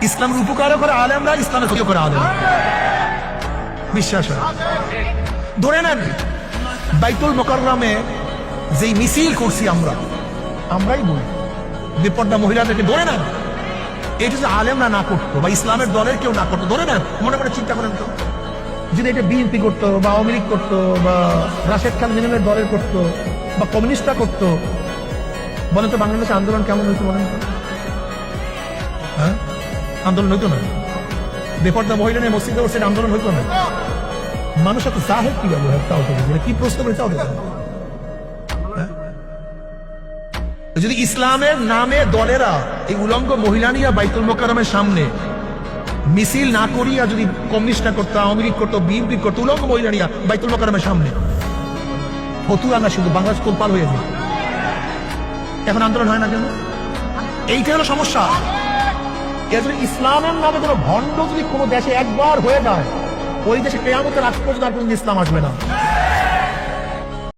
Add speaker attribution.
Speaker 1: ইসলামের উপকারও করে আলেমরা, ইসলামের ক্ষতিও করে আলেম। বিশ্বাস হয়? ধরে নেন বাইতুল মোকাররমে যেই মিছিল করছি আমরাই বলি বেপর্দা মহিলাদেরকে ধরে নেন, এটা যে আলেমরা না করতো বা ইসলামের দলের কেউ না করতো, ধরে নেন, মনে করে চিন্তা করেন তো, যদি এটা বিএনপি করতো বা আওয়ামী লীগ করতো বা রাশেদ খান মিনামের দলের করতো বা কমিউনিস্টরা করতো, বলেন তো বাংলাদেশে আন্দোলন কেমন হইতো বলেন তো? হ্যাঁ, আন্দোলন হইতো না। বেপর্দা মহিলা নিয়ে মসজিদে বসে আন্দোলন হইতো না। মানুষ এত জাহেল কি ব্যবহার, তাও তো কি প্রশ্ন করে তাও দেখেন। যদি ইসলামের নামে দলেরা এই উলঙ্গ মহিলা নিয়ে বাইতুল মোকাররমের সামনে মিছিল না করিয়া যদি কমিউনিস্ট করতো, আওয়ামী লীগ করতো, বিএনপি করতো, উলঙ্গ মহিলা নিয়ে বাইতুল মোকাররমের সামনে ফতুয়া না শুধু বাংলাদেশ কোলপাল হয়ে যায়। এখন আন্দোলন হয় না কেন? এইটা হলো সমস্যা। যদি ইসলামের নামে কোনো ভণ্ড যদি কোনো দেশে একবার হয়ে যায়, ওই দেশে কেয়ামতের আগ পর্যন্ত আর কোনদিন ইসলাম আসবে না।